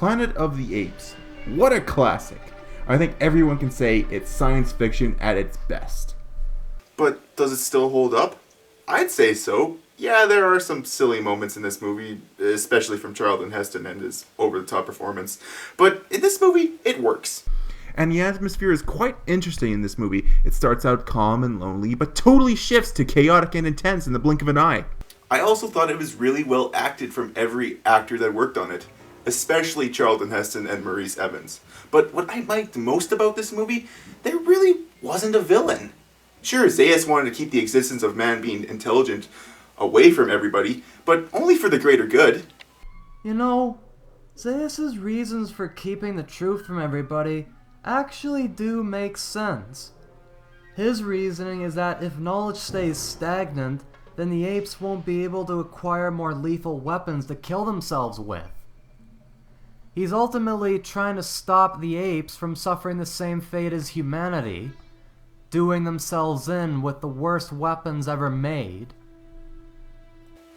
Planet of the Apes. What a classic. I think everyone can say it's science fiction at its best. But does it still hold up? I'd say so. Yeah, there are some silly moments in this movie, especially from Charlton Heston and his over-the-top performance. But in this movie, it works. And the atmosphere is quite interesting in this movie. It starts out calm and lonely, but totally shifts to chaotic and intense in the blink of an eye. I also thought it was really well acted from every actor that worked on it, especially Charlton Heston and Maurice Evans. But what I liked most about this movie, there really wasn't a villain. Sure, Zaius wanted to keep the existence of man being intelligent away from everybody, but only for the greater good. You know, Zaius' reasons for keeping the truth from everybody actually do make sense. His reasoning is that if knowledge stays stagnant, then the apes won't be able to acquire more lethal weapons to kill themselves with. He's ultimately trying to stop the apes from suffering the same fate as humanity, doing themselves in with the worst weapons ever made.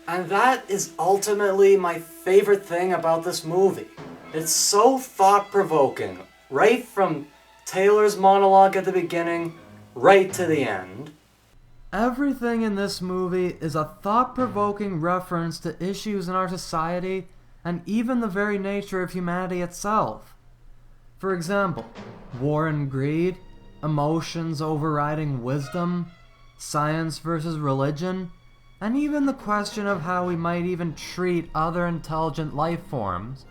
And that is ultimately my favorite thing about this movie. It's so thought-provoking, right from Taylor's monologue at the beginning, right to the end. Everything in this movie is a thought-provoking reference to issues in our society and even the very nature of humanity itself. For example, war and greed, emotions overriding wisdom, science versus religion, and even the question of how we might even treat other intelligent life forms.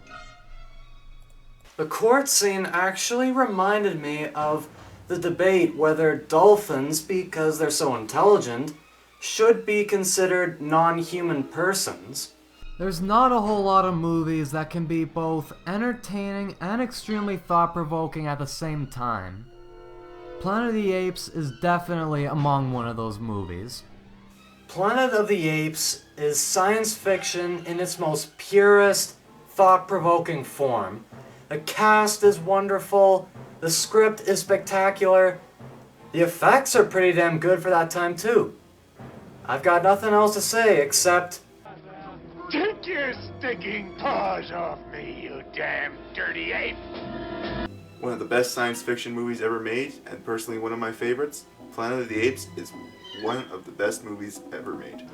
The court scene actually reminded me of the debate whether dolphins, because they're so intelligent, should be considered non-human persons. There's not a whole lot of movies that can be both entertaining and extremely thought-provoking at the same time. Planet of the Apes is definitely among one of those movies. Planet of the Apes is science fiction in its most purest, thought-provoking form. The cast is wonderful, the script is spectacular, the effects are pretty damn good for that time too. I've got nothing else to say except... Take your stinking paws off me, you damn dirty ape! One of the best science fiction movies ever made, and personally one of my favorites, Planet of the Apes is one of the best movies ever made.